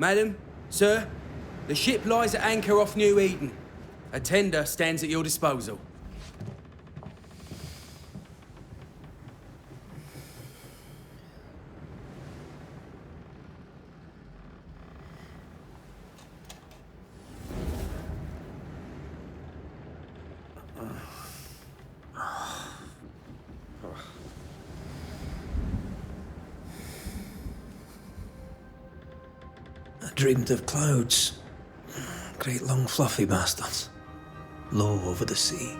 Madam, sir, the ship lies at anchor off New Eden. A tender stands at your disposal. Dreamed of clouds. Great long fluffy bastards. Low over the sea.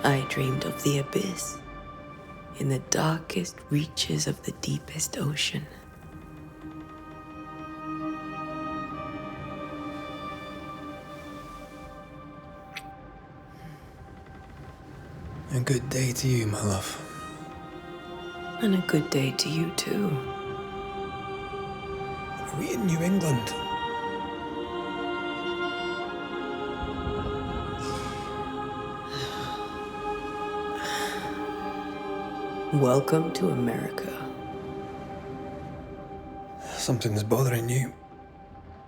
I dreamed of the abyss, in the darkest reaches of the deepest ocean. A good day to you, my love. And a good day to you, too. Are we in New England? Welcome to America. Something's bothering you.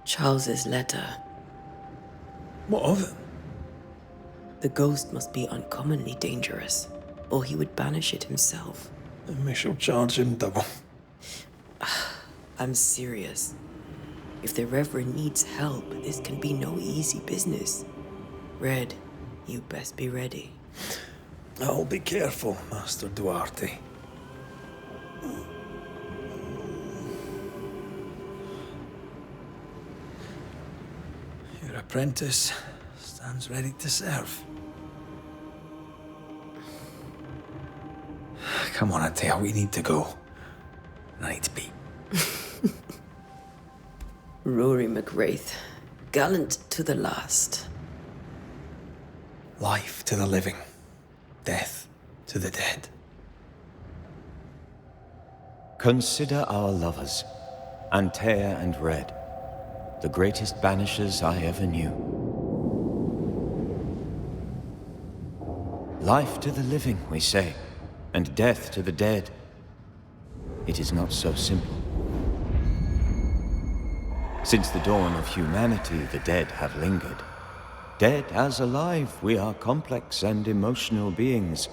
Charles's letter. What of it? The ghost must be uncommonly dangerous, or he would banish it himself. And we shall charge him double. I'm serious. If the Reverend needs help, this can be no easy business. Red, you best be ready. I'll be careful, Master Duarte. Your apprentice stands ready to serve. Come on, Antea, we need to go. I need to be. Rory Mac Raith, gallant to the last. Life to the living, death to the dead. Consider our lovers, Antea and Red, the greatest banishers I ever knew. Life to the living, we say, and death to the dead. It is not so simple. Since the dawn of humanity, the dead have lingered. Dead as alive, we are complex and emotional beings.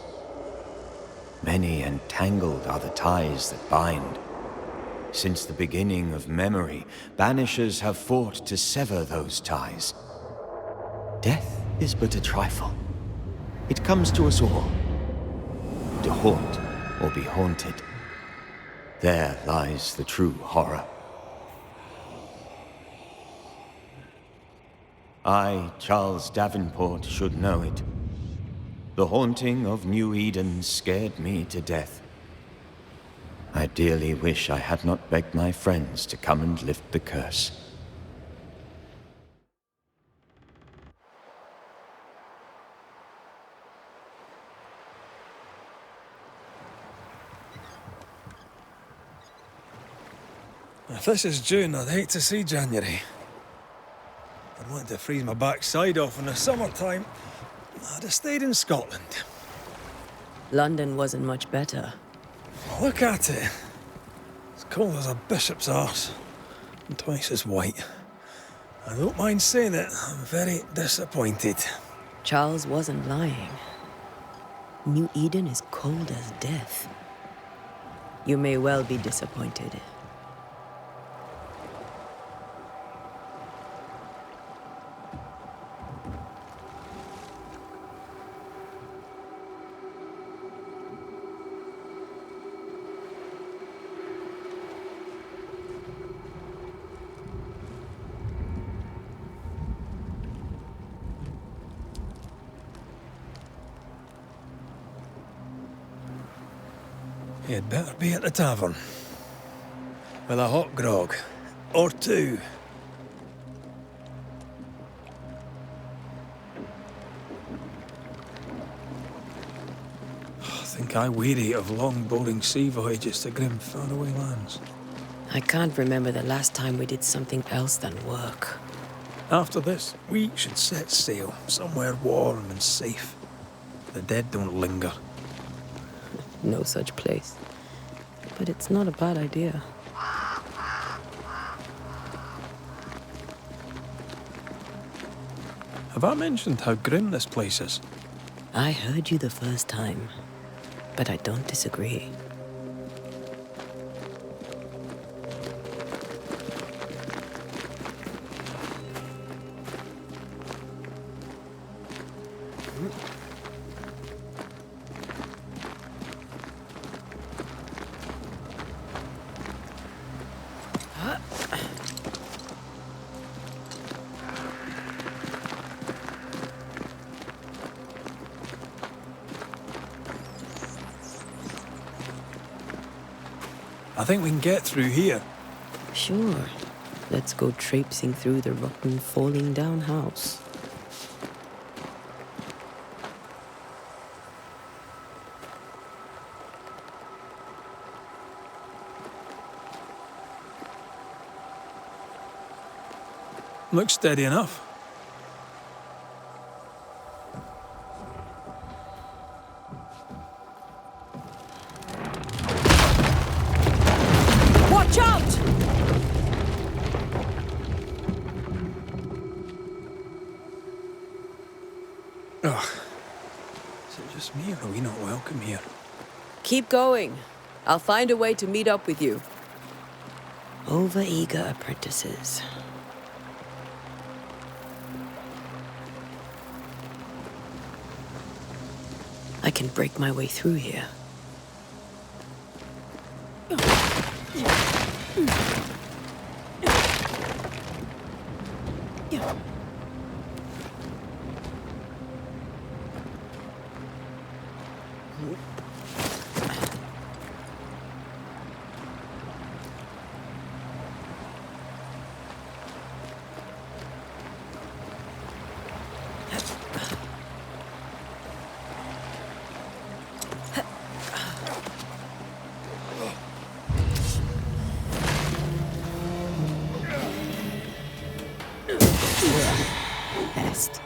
Many and tangled are the ties that bind. Since the beginning of memory, banishers have fought to sever those ties. Death is but a trifle. It comes to us all. To haunt or be haunted. There lies the true horror. I, Charles Davenport, should know it. The haunting of New Eden scared me to death. I dearly wish I had not begged my friends to come and lift the curse. If this is June, I'd hate to see January. I'd want to freeze my backside off in the summertime. I'd have stayed in Scotland. London wasn't much better. Look at it. As cold as a bishop's arse. And twice as white. I don't mind saying it, I'm very disappointed. Charles wasn't lying. New Eden is cold as death. You may well be disappointed. You'd better be at the tavern. With a hot grog. Or two. I think I weary of long, boring sea voyages to grim, faraway lands. I can't remember the last time we did something else than work. After this, we should set sail somewhere warm and safe. The dead don't linger. No such place. But it's not a bad idea. Have I mentioned how grim this place is? I heard you the first time, but I don't disagree. I think we can get through here. Sure. Let's go traipsing through the rotten, falling down house. Looks steady enough. Watch out! Ugh. Is it just me, or are we not welcome here? Keep going. I'll find a way to meet up with you. Over-eager apprentices. I can break my way through here. Pest.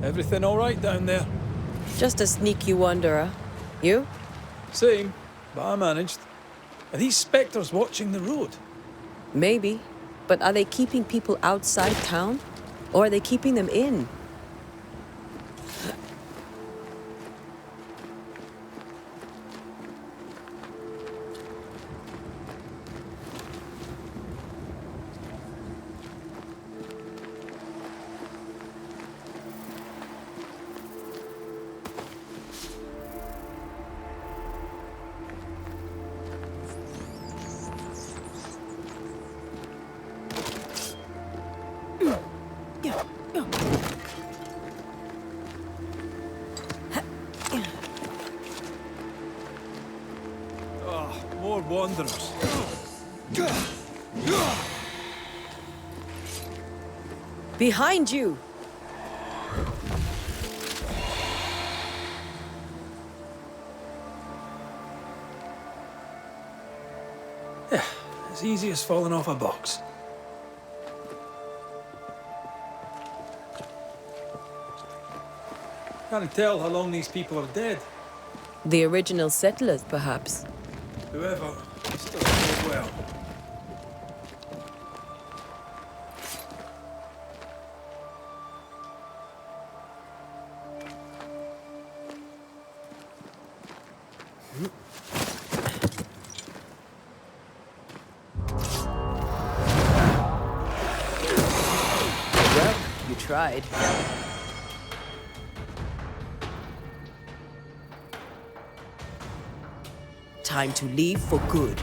Everything all right down there? Just a sneaky wanderer. You? Same, but I managed. Are these spectres watching the road? Maybe. But are they keeping people outside town? Or are they keeping them in? More wanderers. Behind you! Yeah, as easy as falling off a box. Can't tell how long these people are dead. The original settlers, perhaps. Whoever, still doing well. Well, you tried. Time to leave for good.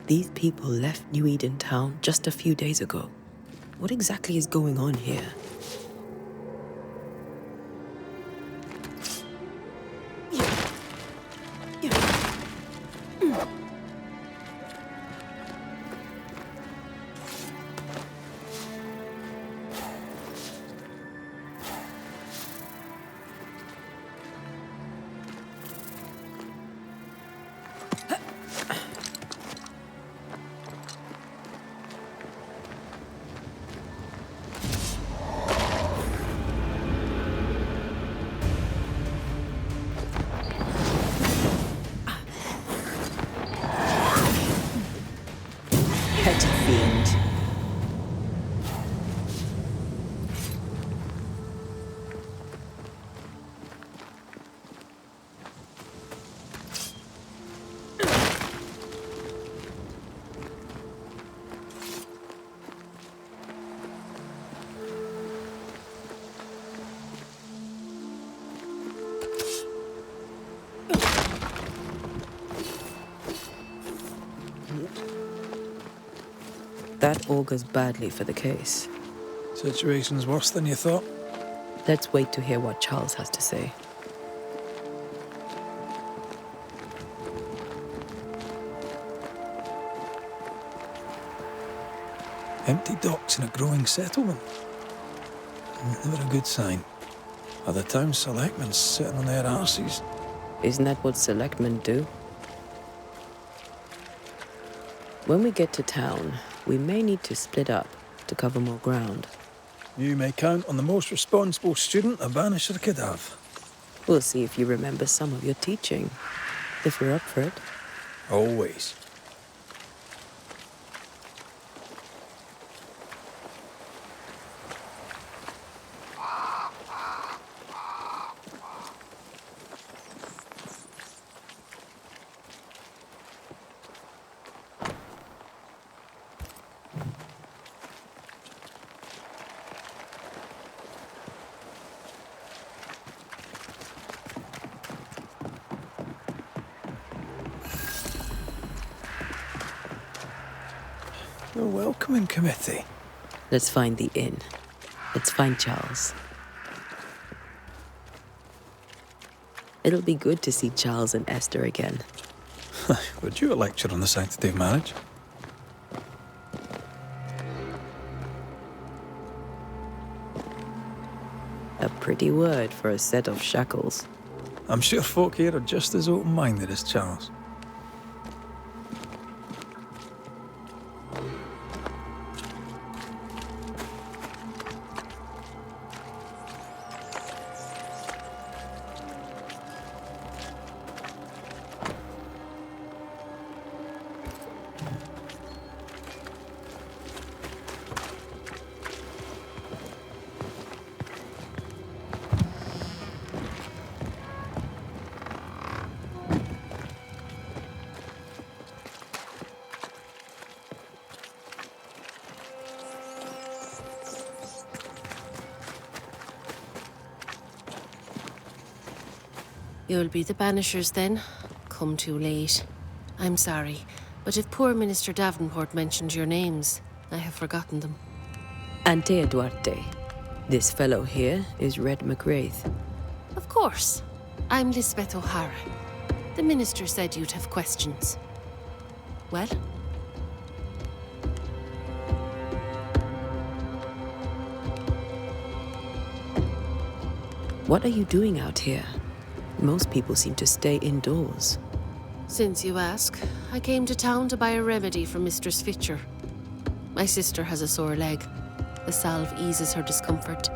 These people left New Eden town just a few days ago. What exactly is going on here? Petty fiend. That augurs badly for the case. Situation's worse than you thought. Let's wait to hear what Charles has to say. Empty docks in a growing settlement. Never a good sign. Are the town selectmen sitting on their arses? Isn't that what selectmen do? When we get to town, we may need to split up to cover more ground. You may count on the most responsible student a Banisher could have. We'll see if you remember some of your teaching, if you're up for it. Always. A welcoming committee. Let's find the inn. Let's find Charles. It'll be good to see Charles and Esther again. Would you a lecture on the sanctity of marriage? A pretty word for a set of shackles. I'm sure folk here are just as open-minded as Charles. You'll be the Banishers then? Come too late. I'm sorry, but if poor Minister Davenport mentioned your names, I have forgotten them. Antea Duarte. This fellow here is Mac Raith. Of course. I'm Lisbeth O'Hara. The minister said you'd have questions. Well? What are you doing out here? Most people seem to stay indoors. Since you ask, I came to town to buy a remedy for Mistress Fitcher. My sister has a sore leg. The salve eases her discomfort.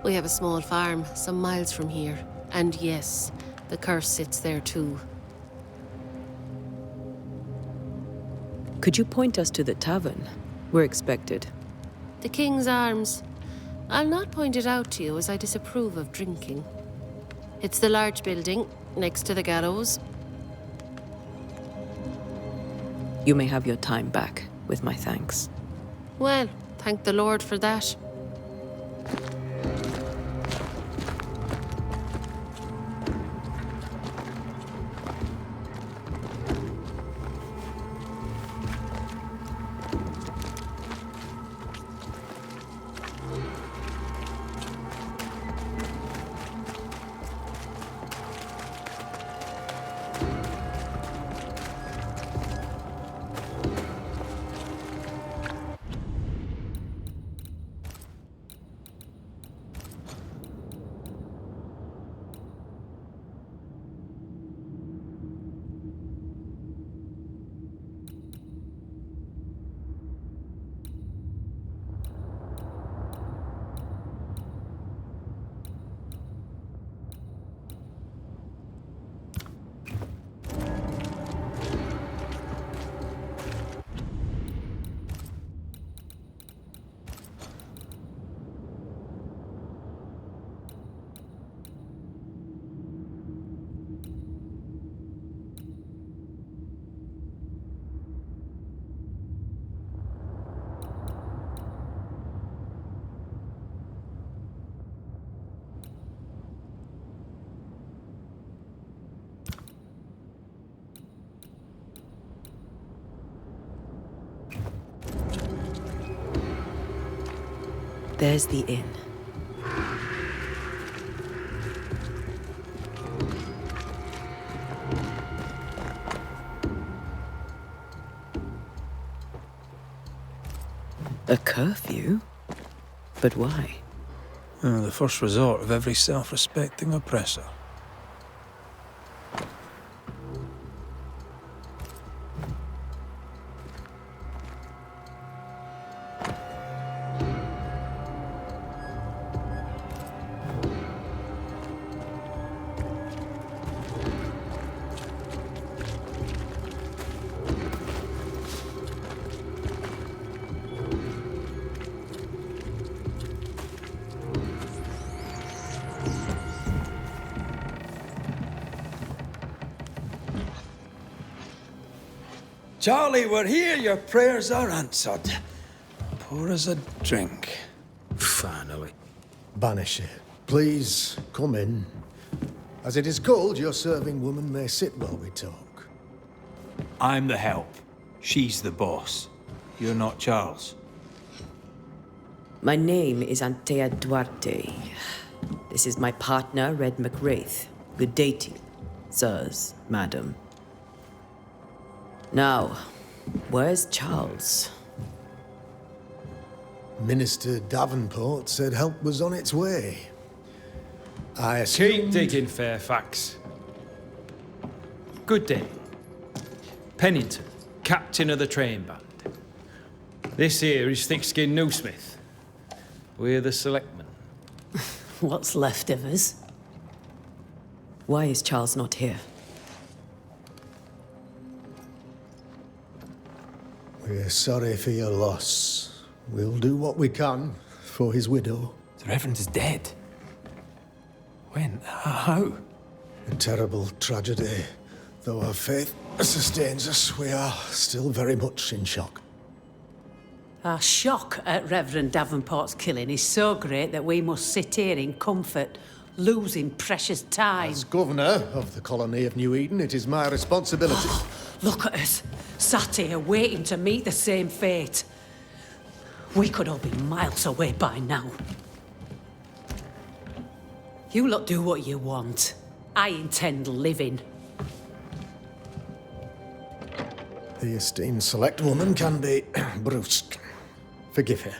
We have a small farm some miles from here. And yes, the curse sits there too. Could you point us to the tavern? We're expected. The King's Arms. I'll not point it out to you as I disapprove of drinking. It's the large building next to the gallows. You may have your time back, with my thanks. Well, thank the Lord for that. There's the inn. A curfew? But why? The first resort of every self-respecting oppressor. Charlie, we're here. Your prayers are answered. Pour us a drink. Finally. Banisher, please come in. As it is cold, your serving woman may sit while we talk. I'm the help. She's the boss. You're not Charles. My name is Antea Duarte. This is my partner, Mac Raith. Good day to you, sirs, madam. Now, where's Charles? Minister Davenport said help was on its way. I Keep assumed... digging, Fairfax. Good day. Pennington, captain of the train band. This here is Thick-Skinned Newsmith. We're the selectmen. What's left of us? Why is Charles not here? We're sorry for your loss. We'll do what we can for his widow. The Reverend is dead. When? How? A terrible tragedy. Though our faith sustains us, we are still very much in shock. Our shock at Reverend Davenport's killing is so great that we must sit here in comfort, losing precious time. As governor of the colony of New Eden, it is my responsibility... Look at us, sat here waiting to meet the same fate. We could all be miles away by now. You lot do what you want. I intend living. The esteemed select woman can be brusque. Forgive her.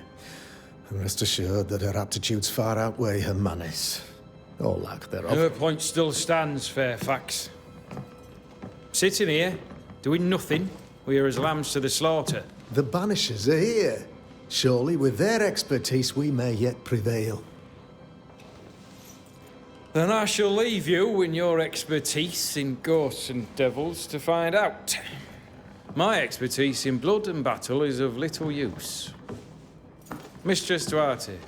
And rest assured that her aptitudes far outweigh her manners. Or lack thereof. Her point still stands, Fairfax. Sitting here, doing nothing, we're as lambs to the slaughter. The Banishers are here. Surely with their expertise we may yet prevail. Then I shall leave you and your expertise in ghosts and devils to find out. My expertise in blood and battle is of little use. Mistress Duarte,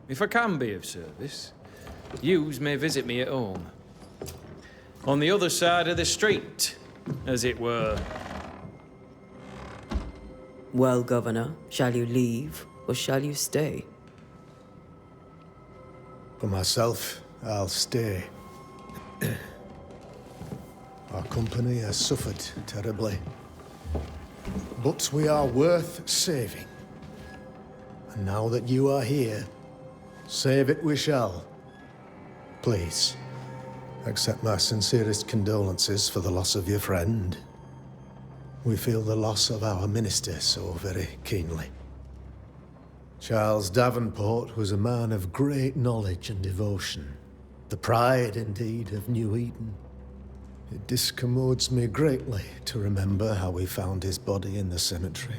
if I can be of service, yous may visit me at home. On the other side of the street, as it were. Well, Governor, shall you leave or shall you stay? For myself, I'll stay. Our company has suffered terribly. But we are worth saving. And now that you are here, save it we shall. Please, accept my sincerest condolences for the loss of your friend. We feel the loss of our minister so very keenly. Charles Davenport was a man of great knowledge and devotion. The pride, indeed, of New Eden. It discommodes me greatly to remember how we found his body in the cemetery.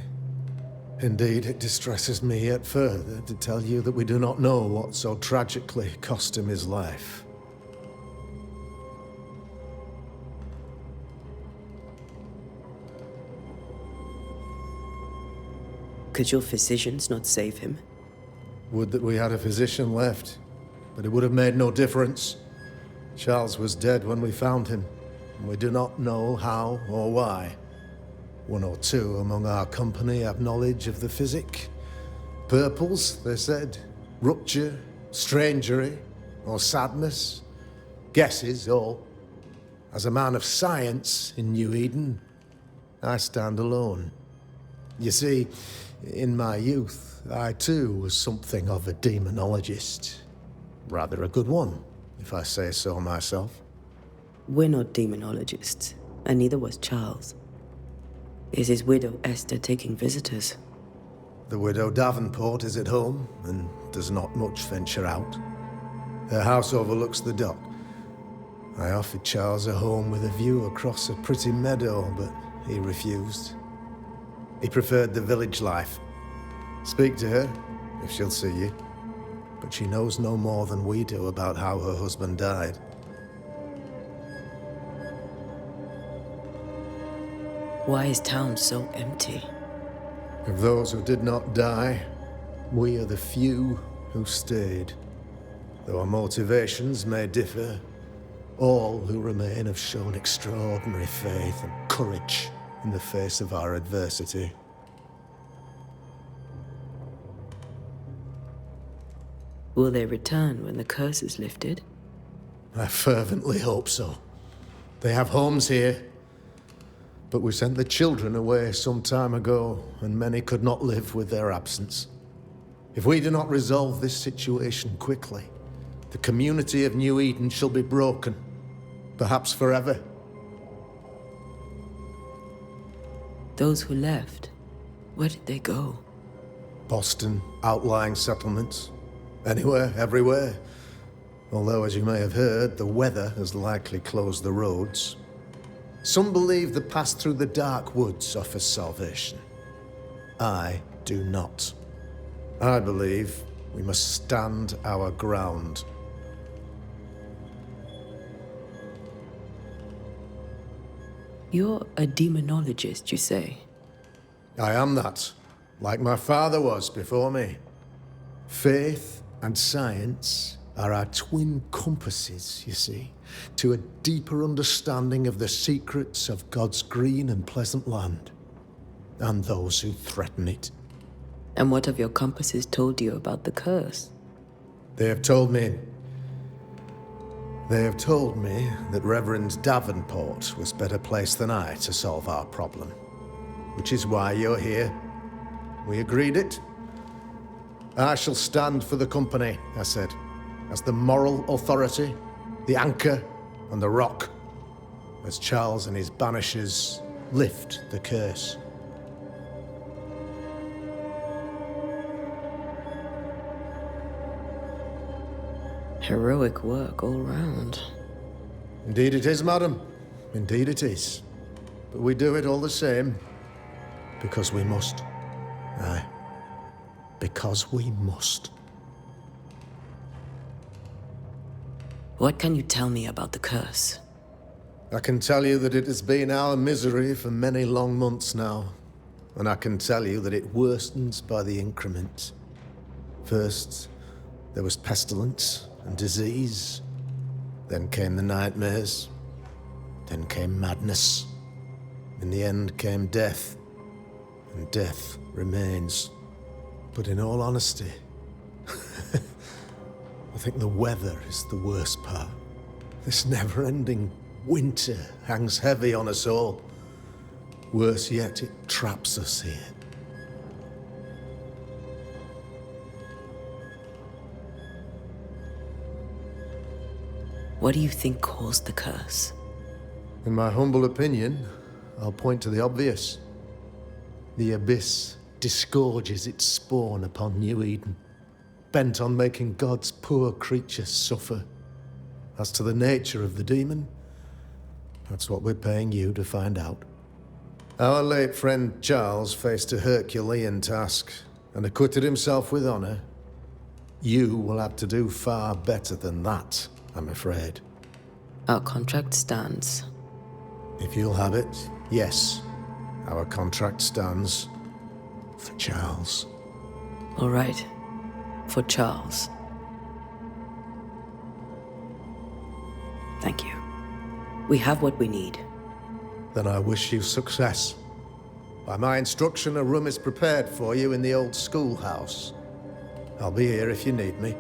Indeed, it distresses me yet further to tell you that we do not know what so tragically cost him his life. Could your physicians not save him? Would that we had a physician left, but it would have made no difference. Charles was dead when we found him, and we do not know how or why. One or two among our company have knowledge of the physic. Purples, they said. Rupture, strangery, or sadness. Guesses, all. As a man of science in New Eden, I stand alone. You see, in my youth, I too was something of a demonologist. Rather a good one, if I say so myself. We're not demonologists, and neither was Charles. Is his widow Esther taking visitors? The widow Davenport is at home and does not much venture out. Her house overlooks the dock. I offered Charles a home with a view across a pretty meadow, but he refused. He preferred the village life. Speak to her, if she'll see you. But she knows no more than we do about how her husband died. Why is town so empty? Of those who did not die, we are the few who stayed. Though our motivations may differ, all who remain have shown extraordinary faith and courage in the face of our adversity. Will they return when the curse is lifted? I fervently hope so. They have homes here, but we sent the children away some time ago, and many could not live with their absence. If we do not resolve this situation quickly, the community of New Eden shall be broken, perhaps forever. Those who left, where did they go? Boston, outlying settlements. Anywhere, everywhere. Although, as you may have heard, the weather has likely closed the roads. Some believe the path through the dark woods offers salvation. I do not. I believe we must stand our ground. You're a demonologist, you say? I am that, like my father was before me. Faith and science are our twin compasses, you see, to a deeper understanding of the secrets of God's green and pleasant land, and those who threaten it. And what have your compasses told you about the curse? They have told me that Reverend Davenport was better placed than I to solve our problem, which is why you're here. We agreed it. I shall stand for the company, I said, as the moral authority, the anchor, and the rock, as Charles and his Banishers lift the curse. Heroic work all round. Indeed it is, madam. Indeed it is. But we do it all the same, because we must. Aye. Because we must. What can you tell me about the curse? I can tell you that it has been our misery for many long months now, and I can tell you that it worsens by the increment. First, there was pestilence and disease. Then came the nightmares. Then came madness. In the end came death, and death remains. But in all honesty, I think the weather is the worst part. This never-ending winter hangs heavy on us all. Worse yet, it traps us here. What do you think caused the curse? In my humble opinion, I'll point to the obvious. The abyss disgorges its spawn upon New Eden, bent on making God's poor creatures suffer. As to the nature of the demon, that's what we're paying you to find out. Our late friend Charles faced a Herculean task and acquitted himself with honor. You will have to do far better than that, I'm afraid. Our contract stands. If you'll have it, yes, our contract stands. For Charles. All right. For Charles. Thank you. We have what we need. Then I wish you success. By my instruction, a room is prepared for you in the old schoolhouse. I'll be here if you need me.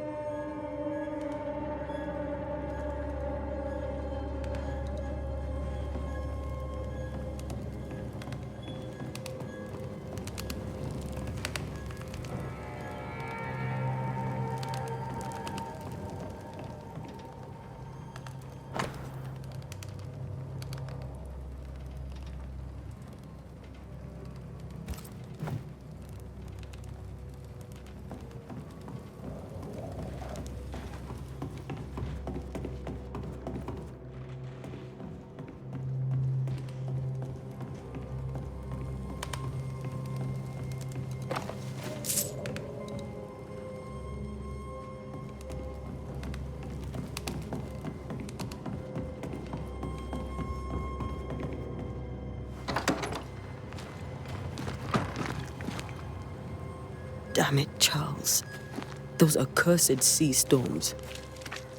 Those accursed sea storms.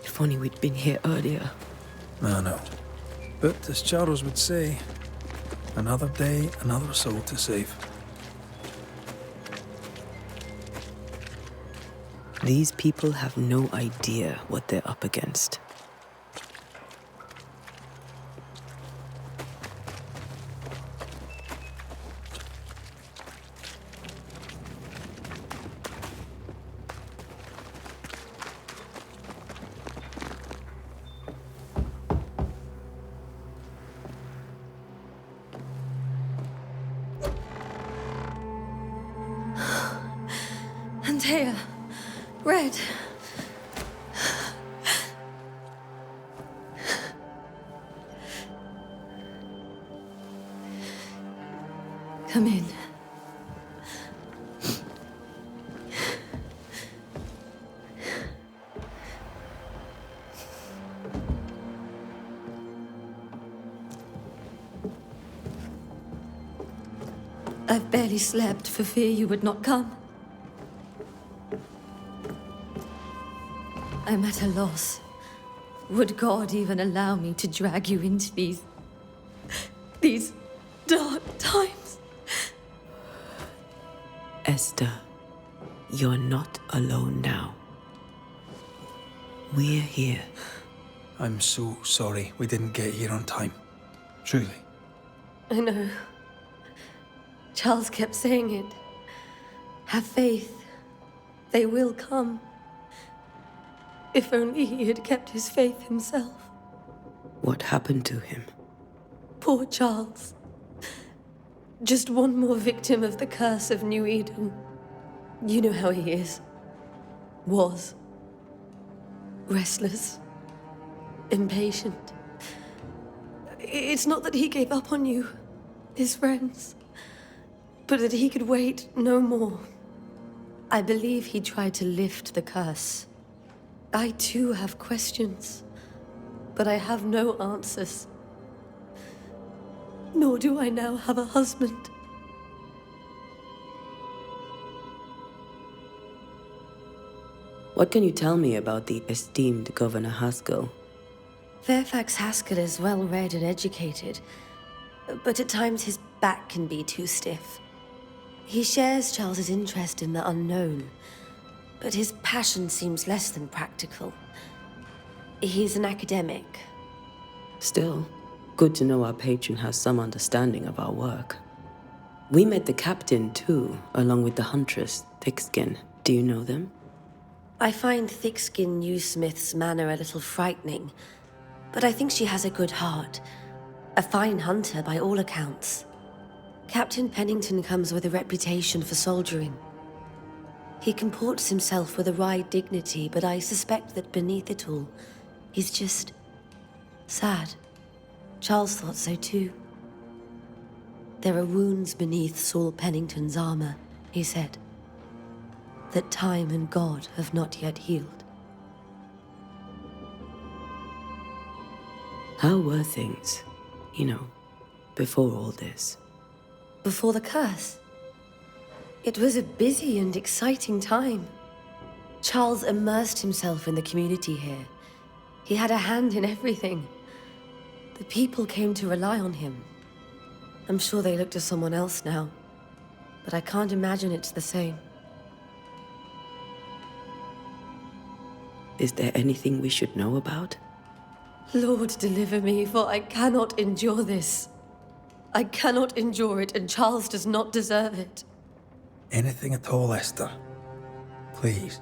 If only we'd been here earlier. I know. But as Charles would say, another day, another soul to save. These people have no idea what they're up against. Antea, Red. Come in. I've barely slept for fear you would not come. I'm at a loss. Would God even allow me to drag you into these dark times? Esther, you're not alone now. We're here. I'm so sorry we didn't get here on time. Truly. I know. Charles kept saying it. Have faith. They will come. If only he had kept his faith himself. What happened to him? Poor Charles. Just one more victim of the curse of New Eden. You know how he is. Was. Restless. Impatient. It's not that he gave up on you, his friends, but that he could wait no more. I believe he tried to lift the curse. I too have questions, but I have no answers. Nor do I now have a husband. What can you tell me about the esteemed Governor Haskell? Fairfax Haskell is well read and educated, but at times his back can be too stiff. He shares Charles's interest in the unknown, but his passion seems less than practical. He's an academic. Still, good to know our patron has some understanding of our work. We met the captain, too, along with the huntress, Thickskin. Do you know them? I find Thickskin Newsmith's manner a little frightening, but I think she has a good heart. A fine hunter by all accounts. Captain Pennington comes with a reputation for soldiering. He comports himself with a wry dignity, but I suspect that beneath it all, he's just sad. Charles thought so too. There are wounds beneath Saul Pennington's armor, he said, that time and God have not yet healed. How were things, before all this? Before the curse? It was a busy and exciting time. Charles immersed himself in the community here. He had a hand in everything. The people came to rely on him. I'm sure they look to someone else now, but I can't imagine it's the same. Is there anything we should know about? Lord, deliver me, for I cannot endure this. I cannot endure it, and Charles does not deserve it. Anything at all, Esther. Please.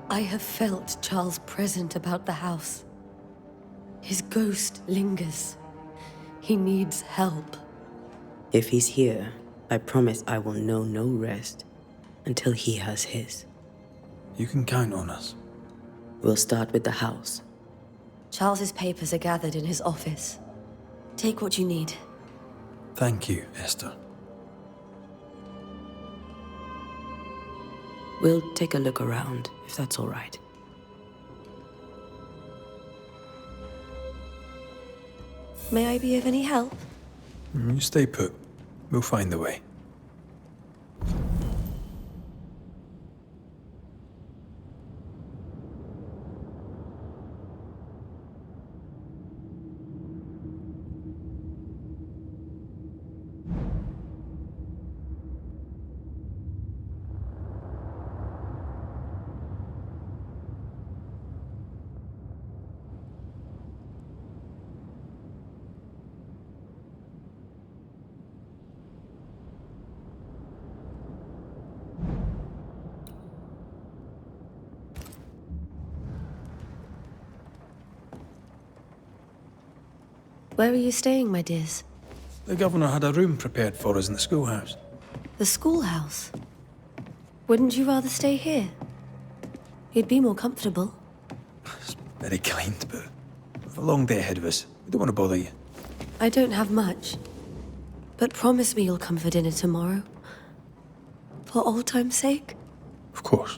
I have felt Charles present about the house. His ghost lingers. He needs help. If he's here, I promise I will know no rest until he has his. You can count on us. We'll start with the house. Charles's papers are gathered in his office. Take what you need. Thank you, Esther. We'll take a look around, if that's all right. May I be of any help? You stay put. We'll find the way. Where are you staying, my dears? The governor had a room prepared for us in the schoolhouse. The schoolhouse? Wouldn't you rather stay here? You'd be more comfortable. It's very kind, but we've a long day ahead of us. We don't want to bother you. I don't have much. But promise me you'll come for dinner tomorrow. For old time's sake. Of course.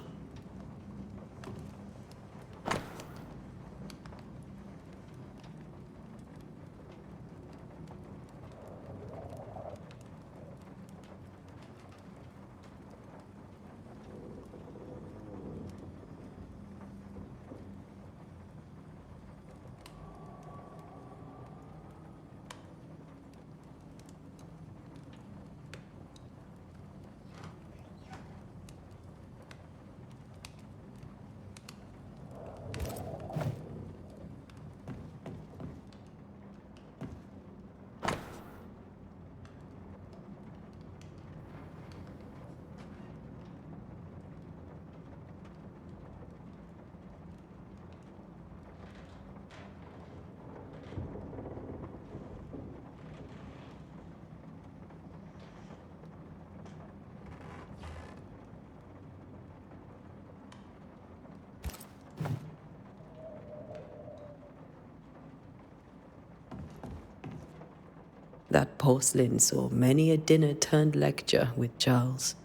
That porcelain saw many a dinner-turned-lecture with Charles.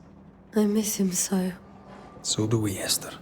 I miss him so. So do we, Esther.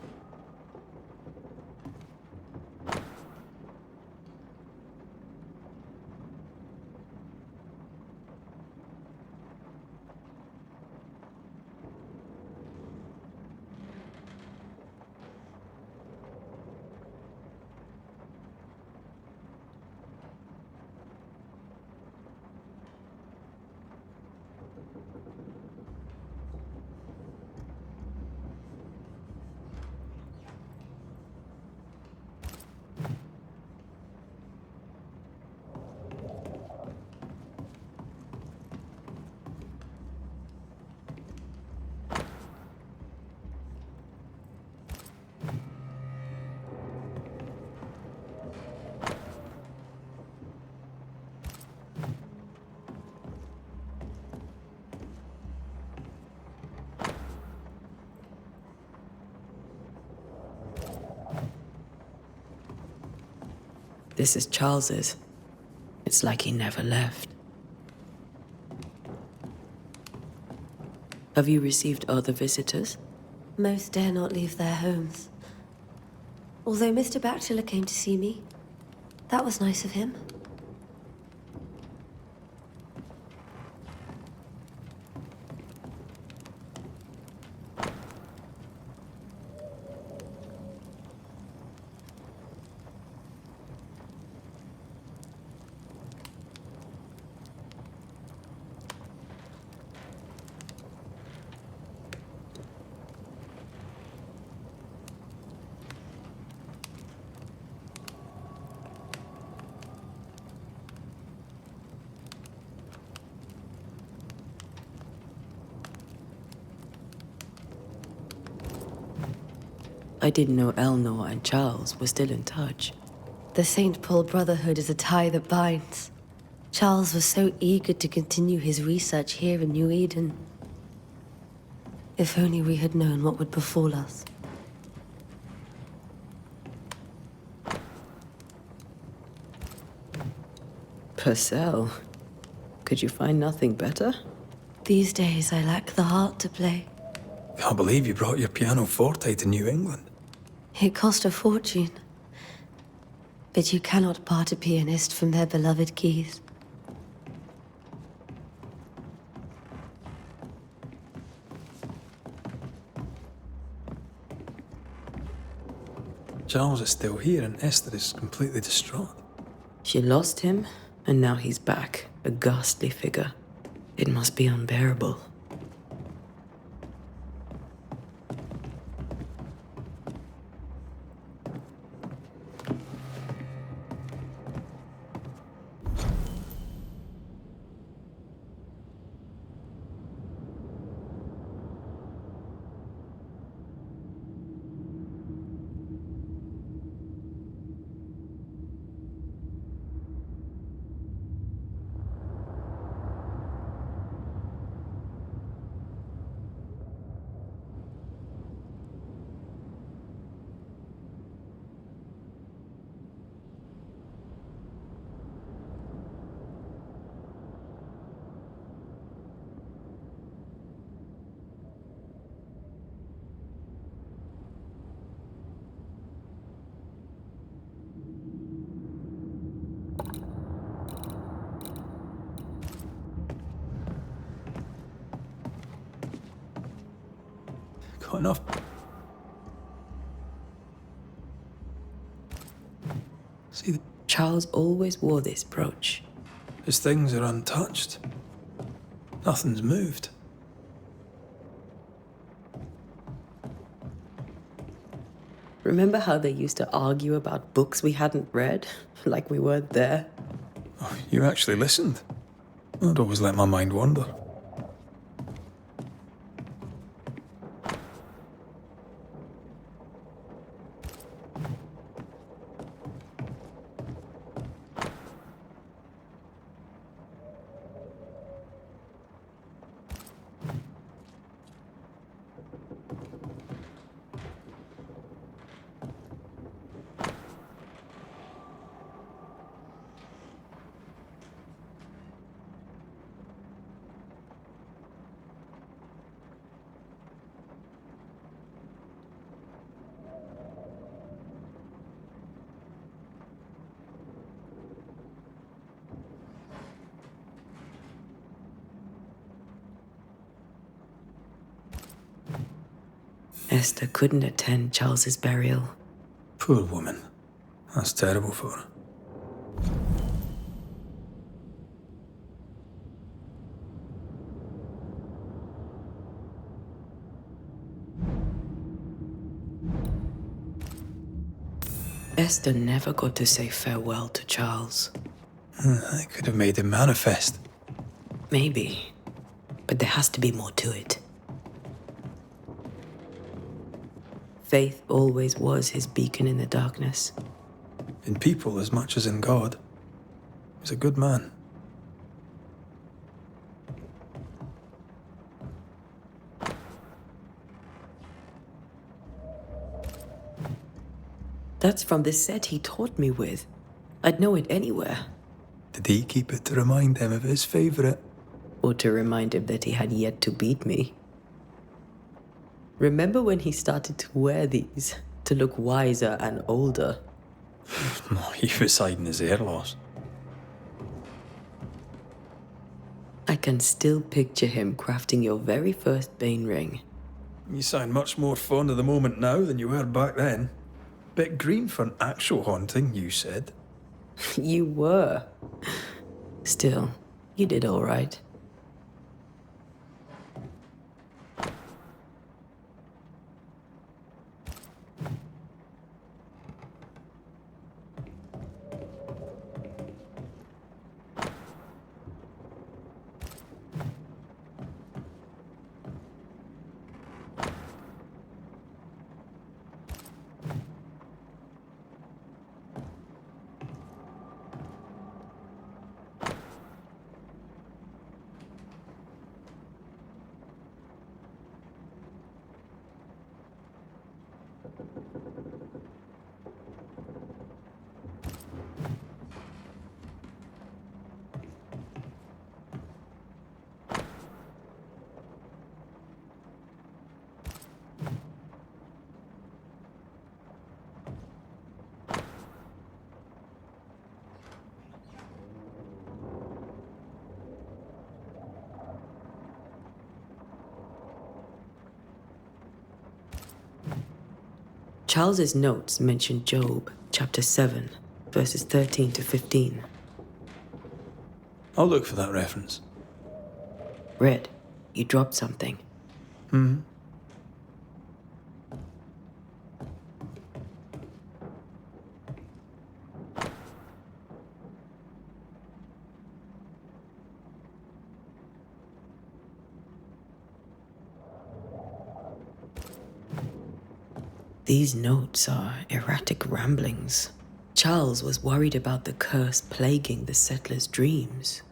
This is Charles's. It's like he never left. Have you received other visitors? Most dare not leave their homes. Although Mr. Bachelor came to see me. That was nice of him. I didn't know Eleanor and Charles were still in touch. The St. Paul Brotherhood is a tie that binds. Charles was so eager to continue his research here in New Eden. If only we had known what would befall us. Purcell, could you find nothing better? These days I lack the heart to play. Can't believe you brought your pianoforte to New England. It cost a fortune. But you cannot part a pianist from their beloved keys. Charles is still here and Esther is completely distraught. She lost him, and now he's back, a ghastly figure. It must be unbearable. Not enough. See, Charles always wore this brooch. his things are untouched. Nothing's moved. Remember how they used to argue about books we hadn't read? Like we weren't there? Oh, you actually listened. I'd always let my mind wander. Esther couldn't attend Charles's burial. Poor woman. That's terrible for her. Esther never got to say farewell to Charles. I could have made him manifest. Maybe. But there has to be more to it. Faith always was his beacon in the darkness. In people as much as in God. He was a good man. That's from the set he taught me with. I'd know it anywhere. Did he keep it to remind him of his favourite? Or to remind him that he had yet to beat me. Remember when he started to wear these to look wiser and older? He was hiding his hair loss. I can still picture him crafting your very first Bane ring. You sound much more fond of the moment now than you were back then. Bit green for an actual haunting, you said. You were. Still, you did all right. Charles's notes mention Job, chapter 7, verses 13 to 15. I'll look for that reference. Red, you dropped something. These notes are erratic ramblings. Charles was worried about the curse plaguing the settlers' dreams.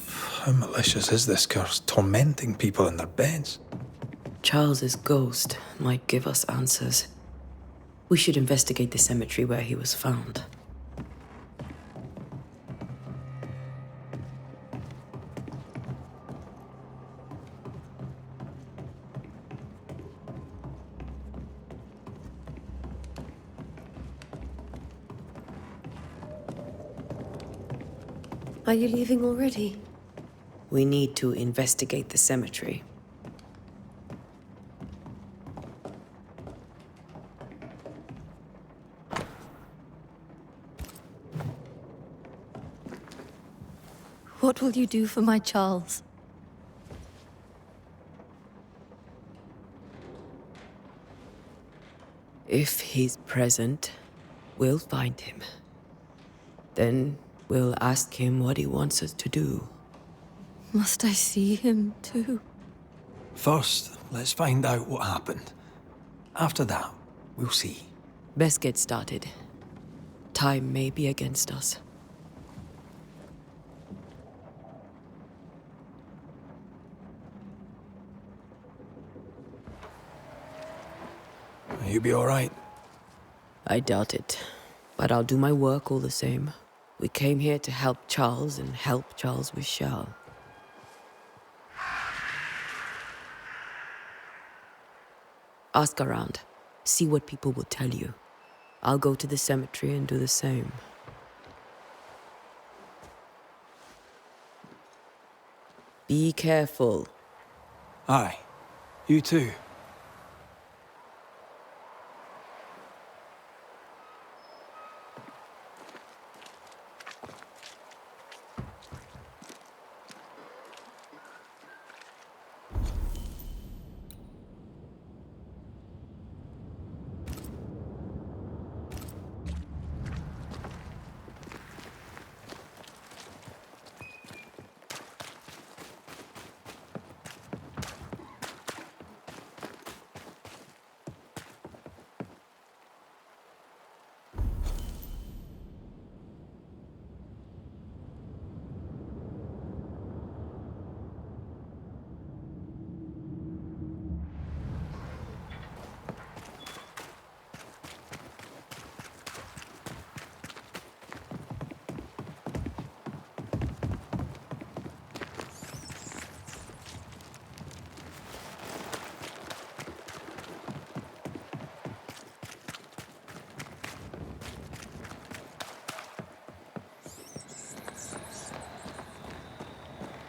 How malicious is this curse, tormenting people in their beds? Charles's ghost might give us answers. We should investigate the cemetery where he was found. Are you leaving already? We need to investigate the cemetery. What will you do for my Charles? If he's present, we'll find him. Then we'll ask him what he wants us to do. Must I see him too? First, let's find out what happened. After that, we'll see. Best get started. Time may be against us. You be all right? I doubt it. But I'll do my work all the same. We came here to help Charles, and help Charles we shall. Ask around. See what people will tell you. I'll go to the cemetery and do the same. Be careful. Aye. You too.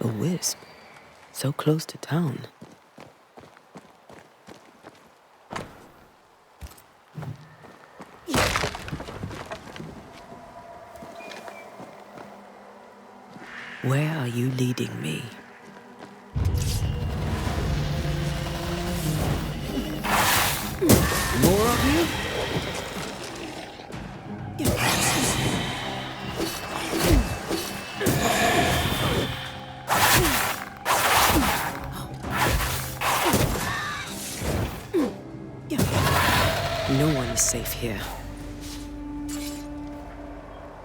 A wisp. So close to town. Where are you leading me? More of you? No one is safe here.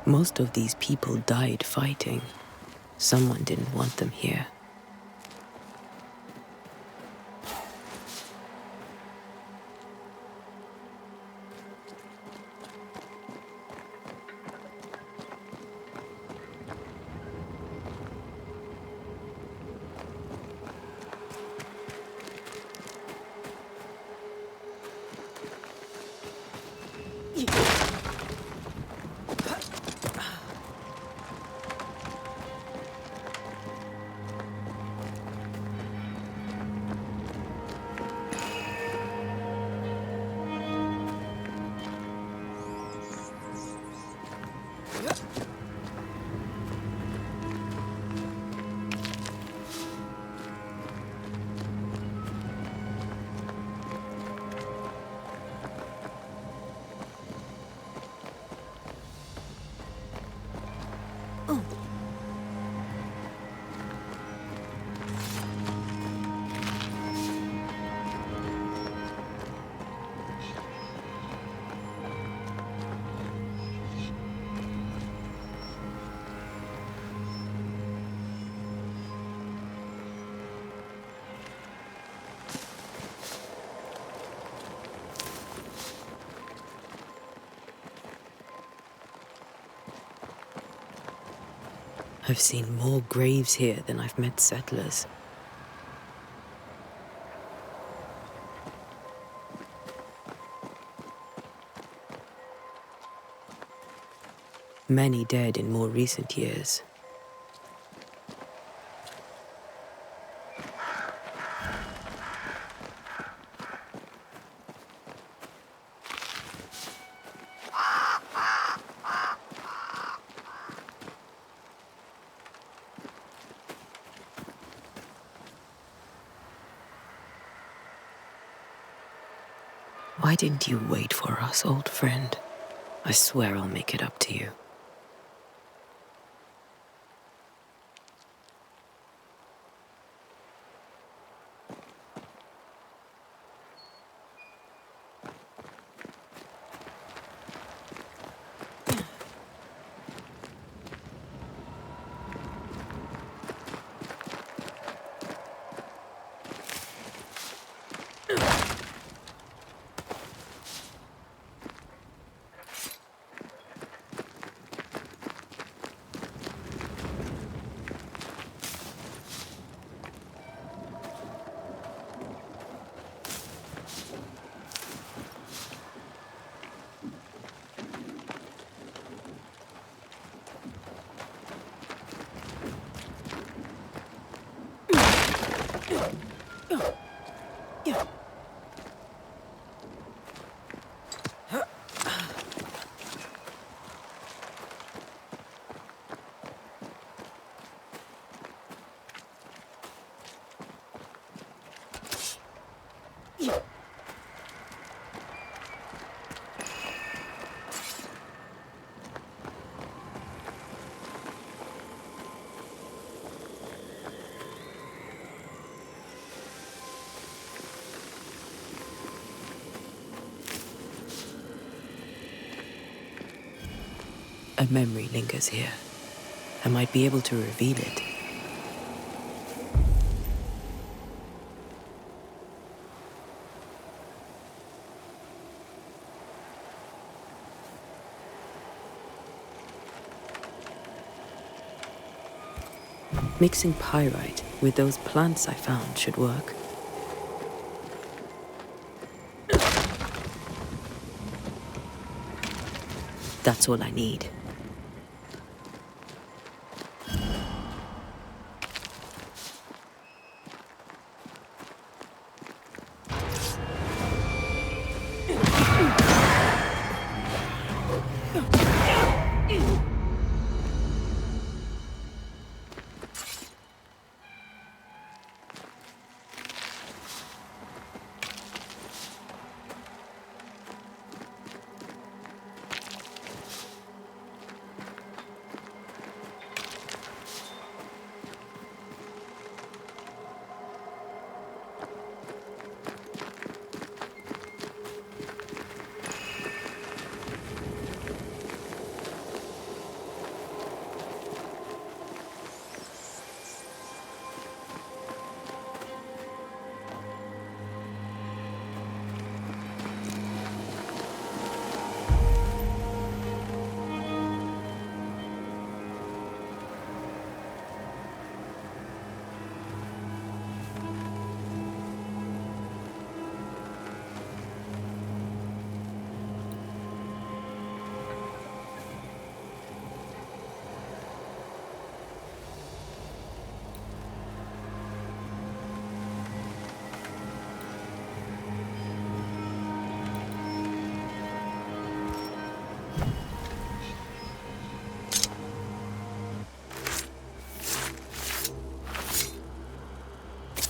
Most of these people died fighting. Someone didn't want them here. I've seen more graves here than I've met settlers. Many dead in more recent years. Why didn't you wait for us, old friend? I swear I'll make it up to you. A memory lingers here. I might be able to reveal it. Mixing pyrite with those plants I found should work. That's all I need.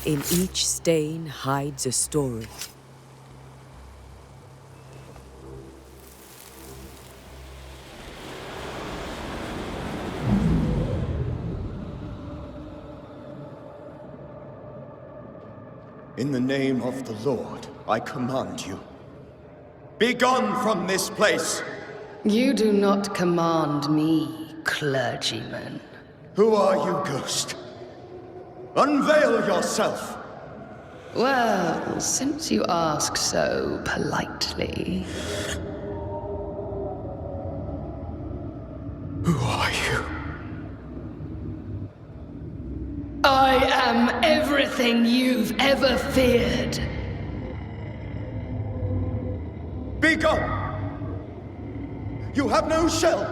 In each stain hides a story. In the name of the Lord, I command you. Be gone from this place! You do not command me, clergyman. Who are you, ghost? Unveil yourself! Well, since you ask so politely... Who are you? I am everything you've ever feared. Be gone! You have no shell,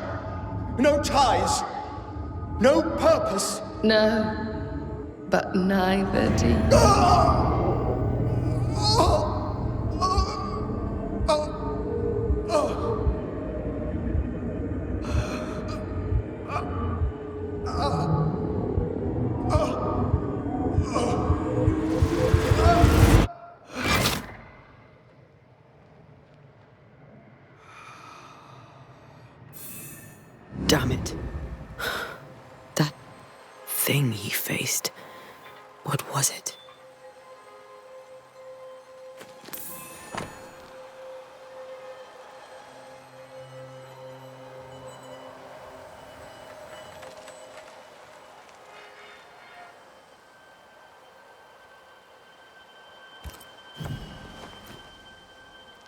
no ties, no purpose. No, but neither do you. Damn it. That thing he faced. What was it?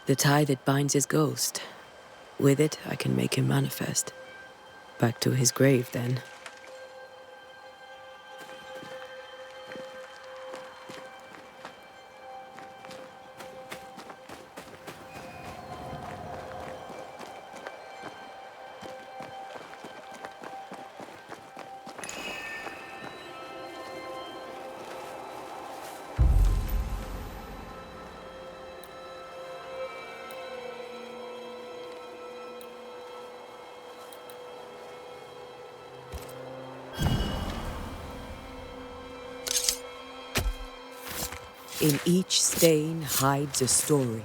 The tie that binds his ghost. With it, I can make him manifest. Back to his grave, then. In each stain hides a story.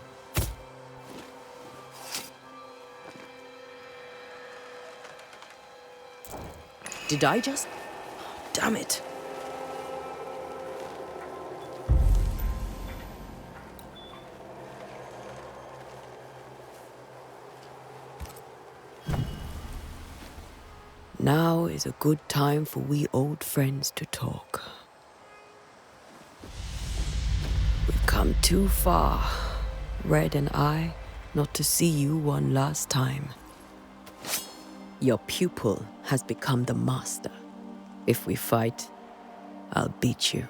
Did I just... Damn it. Now is a good time for we old friends to talk. We've come too far, Red and I, not to see you one last time. Your pupil has become the master. If we fight, I'll beat you.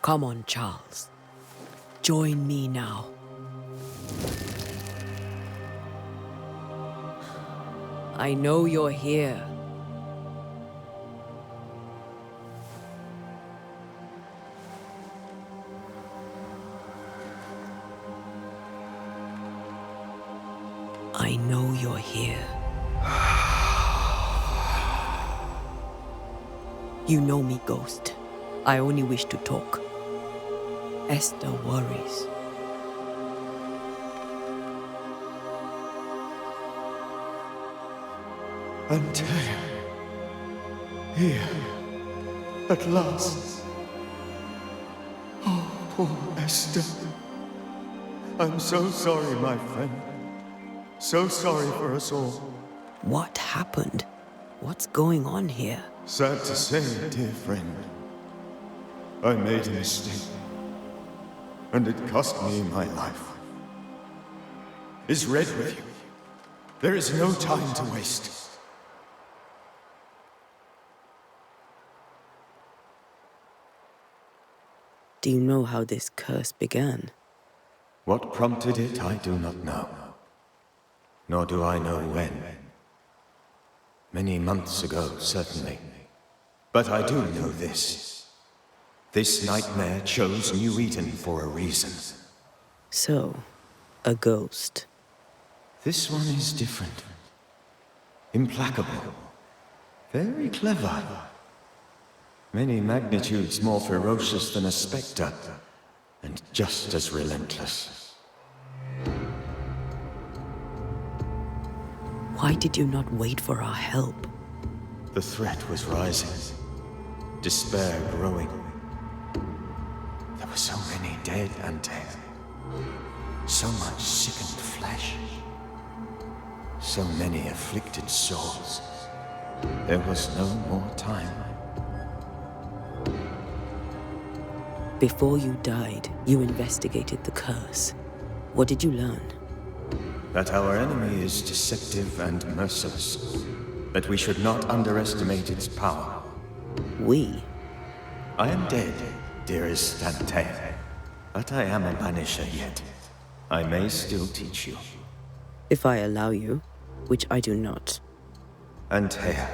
Come on, Charles. Join me now. I know you're here. I know you're here. You know me, Ghost. I only wish to talk. Esther worries. Antea, here, at last. Oh, poor Esther. I'm so sorry, my friend. So sorry for us all. What happened? What's going on here? Sad to say, dear friend, I made a mistake, and it cost me my life. Is Red with you? There is no time to waste. Do you know how this curse began? What prompted it, I do not know. Nor do I know when. Many months ago, certainly. But I do know this. This nightmare chose New Eden for a reason. So, a ghost. This one is different. Implacable. Very clever. Many magnitudes more ferocious than a spectre, and just as relentless. Why did you not wait for our help? The threat was rising. Despair growing. There were so many dead, Antea. So much sickened flesh. So many afflicted souls. There was no more time. Before you died, you investigated the curse. What did you learn? That our enemy is deceptive and merciless. That we should not underestimate its power. We? I am dead, dearest Antea. But I am a Banisher yet. I may still teach you. If I allow you, which I do not. Antea,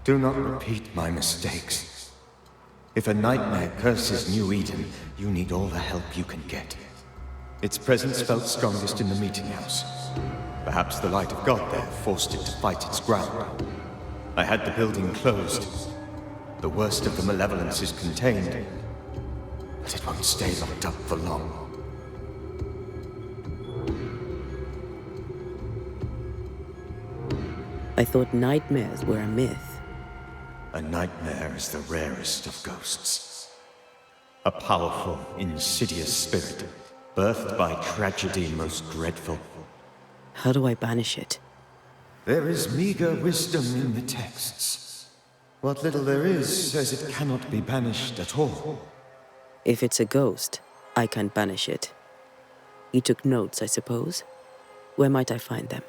do not repeat my mistakes. If a nightmare curses New Eden, you need all the help you can get. Its presence felt strongest in the meeting house. Perhaps the light of God there forced it to fight its ground. I had the building closed. The worst of the malevolence is contained, but it won't stay locked up for long. I thought nightmares were a myth. A nightmare is the rarest of ghosts. A powerful, insidious spirit, birthed by tragedy most dreadful. How do I banish it? There is meager wisdom in the texts. What little there is says it cannot be banished at all. If it's a ghost, I can't banish it. You took notes, I suppose? Where might I find them?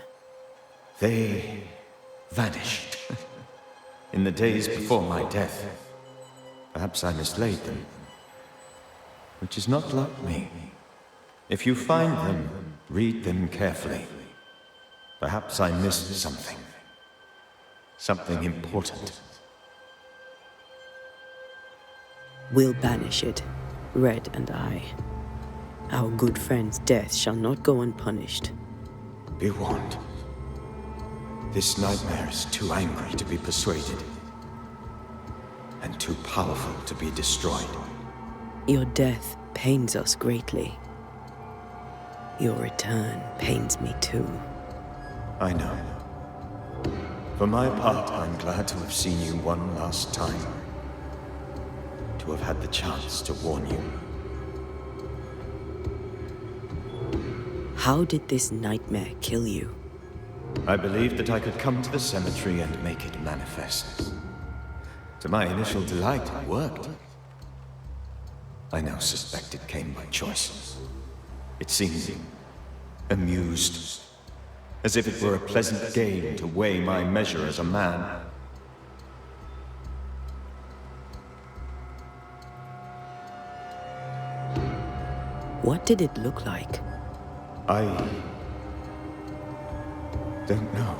They vanished. In the days before my death. Perhaps I mislaid them. Which is not like me. If you find them, read them carefully. Perhaps I missed something. Something important. We'll banish it, Red and I. Our good friend's death shall not go unpunished. Be warned. This nightmare is too angry to be persuaded. And too powerful to be destroyed. Your death pains us greatly. Your return pains me too. I know. For my part, I'm glad to have seen you one last time. To have had the chance to warn you. How did this nightmare kill you? I believed that I could come to the cemetery and make it manifest. To my initial delight, it worked. I now suspect it came by choice. It seemed amused, as if it were a pleasant game to weigh my measure as a man. What did it look like? I don't know.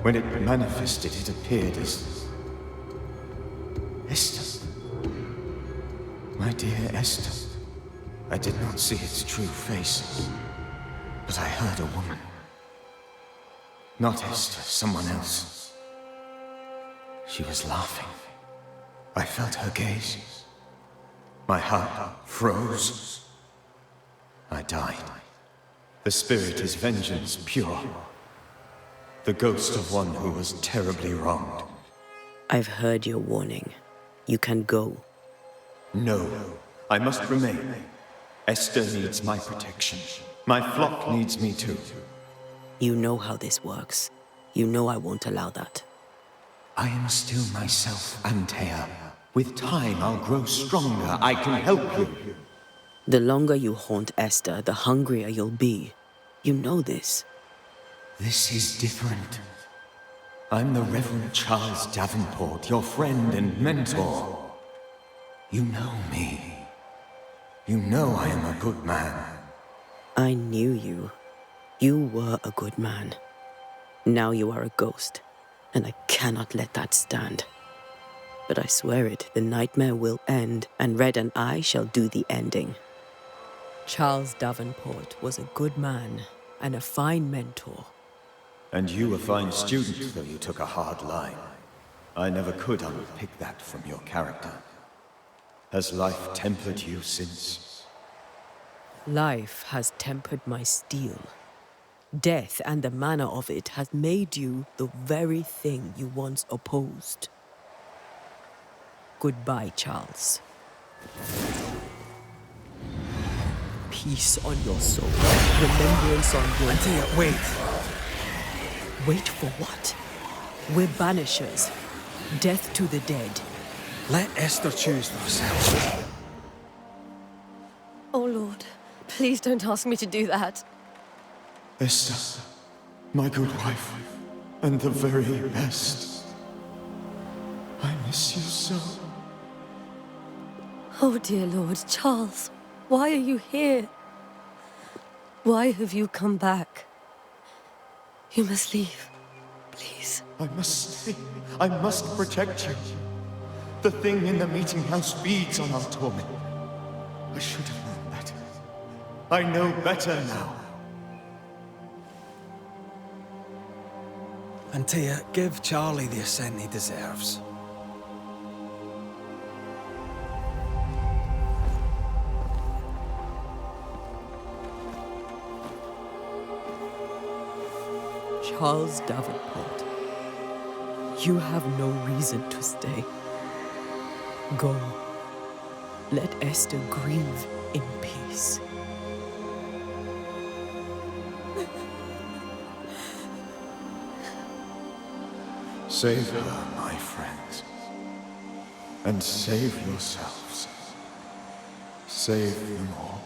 When it manifested, it appeared as Esther. My dear Esther. I did not see its true face, but I heard a woman. Not Esther, someone else. She was laughing. I felt her gaze. My heart froze. I died. The spirit is vengeance pure. The ghost of one who was terribly wronged. I've heard your warning. You can go. No, I must remain. Esther needs my protection. My flock needs me too. You know how this works. You know I won't allow that. I am still myself, Antea. With time, I'll grow stronger. I can help you. The longer you haunt Esther, the hungrier you'll be. You know this. This is different. I'm the Reverend Charles Davenport, your friend and mentor. You know me. You know I am a good man. I knew you. You were a good man. Now you are a ghost, and I cannot let that stand. But I swear it, the nightmare will end, and Red and I shall do the ending. Charles Davenport was a good man and a fine mentor. And you a fine student, though you took a hard line. I never could unpick that from your character. Has life tempered you since? Life has tempered my steel. Death and the manner of it has made you the very thing you once opposed. Goodbye, Charles. Peace on your soul. Remembrance on your... Antea, wait. Wait for what? We're banishers. Death to the dead. Let Esther choose for herself. Oh, Lord, please don't ask me to do that. Esther, my good wife, and the very best. I miss you so. Oh, dear Lord, Charles, why are you here? Why have you come back? You must leave, please. I must stay. I must protect you. The thing in the meeting house feeds on our torment. I should have known better. I know better now. Antea, give Charlie the ascent he deserves. Charles Davenport, you have no reason to stay. Go. Let Esther grieve in peace. Save her, my friends. And save yourselves. Save them all.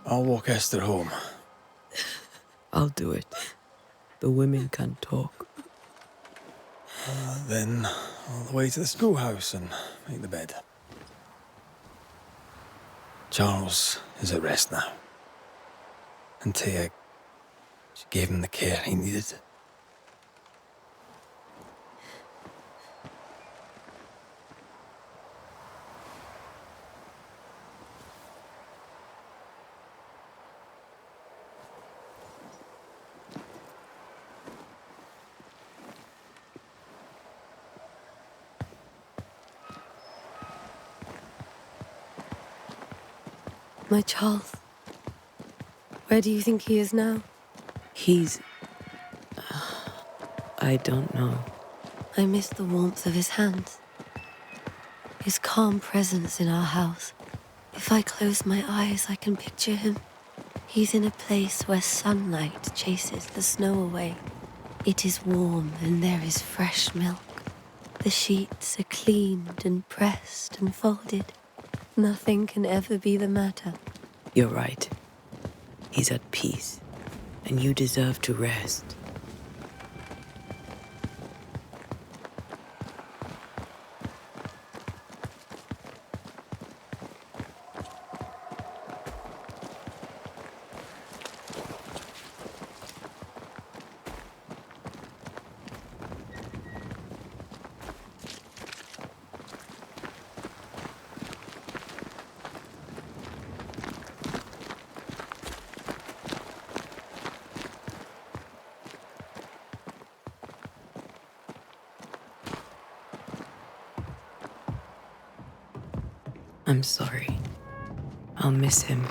I'll walk Esther home. I'll do it. The women can talk. Then all the way to the schoolhouse and make the bed. Charles is at rest now. Antea, she gave him the care he needed. My Charles. Where do you think he is now? He's... I don't know. I miss the warmth of his hands. His calm presence in our house. If I close my eyes, I can picture him. He's in a place where sunlight chases the snow away. It is warm and there is fresh milk. The sheets are cleaned and pressed and folded. Nothing can ever be the matter. You're right. He's at peace, and you deserve to rest. I'm sorry. I'll miss him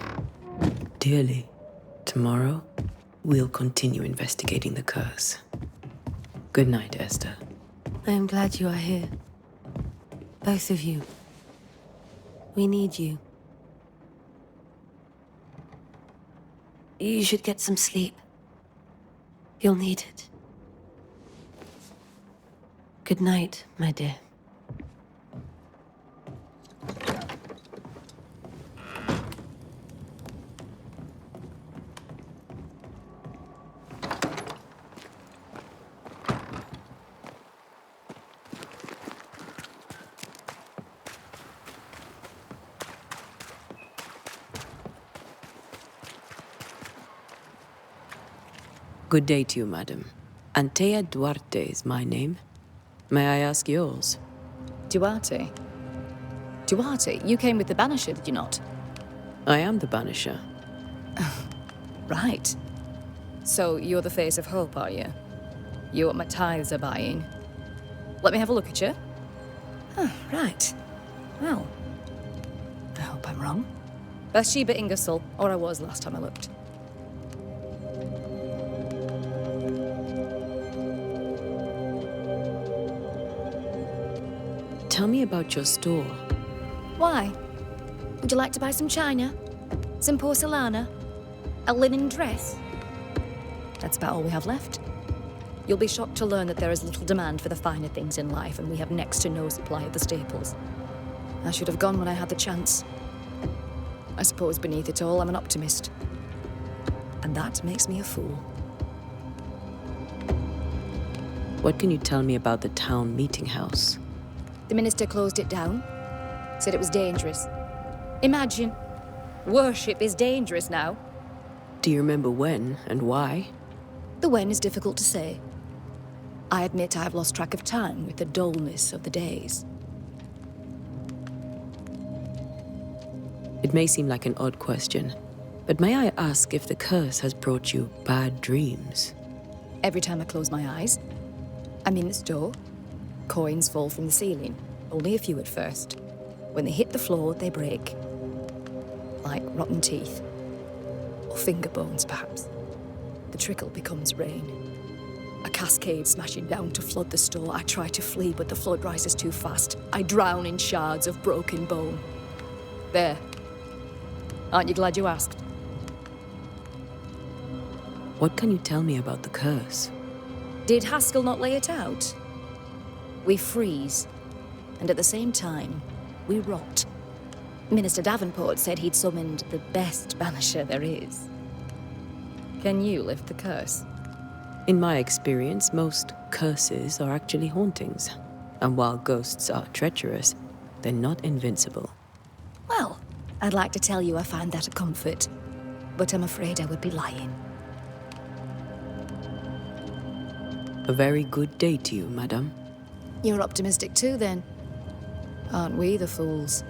dearly. Tomorrow, we'll continue investigating the curse. Good night, Esther. I am glad you are here. Both of you. We need you. You should get some sleep. You'll need it. Good night, my dear. Good day to you, madam. Antea Duarte is my name. May I ask yours? Duarte? Duarte? You came with the Banisher, did you not? I am the Banisher. Right. So you're the face of hope, are you? You're what my tithes are buying. Let me have a look at you. Oh, right. Well, I hope I'm wrong. Bathsheba Ingersoll, or I was last time I looked. Tell me about your store. Why? Would you like to buy some china? Some porcelana? A linen dress? That's about all we have left. You'll be shocked to learn that there is little demand for the finer things in life, and we have next to no supply of the staples. I should have gone when I had the chance. I suppose beneath it all, I'm an optimist. And that makes me a fool. What can you tell me about the town meeting house? The minister closed it down. Said it was dangerous. Imagine. Worship is dangerous now. Do you remember when and why? The when is difficult to say. I admit I have lost track of time with the dullness of the days. It may seem like an odd question, but may I ask if the curse has brought you bad dreams? Every time I close my eyes, I'm in the store. Coins fall from the ceiling. Only a few at first. When they hit the floor, they break. Like rotten teeth. Or finger bones, perhaps. The trickle becomes rain. A cascade smashing down to flood the store. I try to flee, but the flood rises too fast. I drown in shards of broken bone. There. Aren't you glad you asked? What can you tell me about the curse? Did Haskell not lay it out? We freeze, and at the same time, we rot. Minister Davenport said he'd summoned the best banisher there is. Can you lift the curse? In my experience, most curses are actually hauntings. And while ghosts are treacherous, they're not invincible. Well, I'd like to tell you I find that a comfort, but I'm afraid I would be lying. A very good day to you, madame. You're optimistic too, then. Aren't we the fools?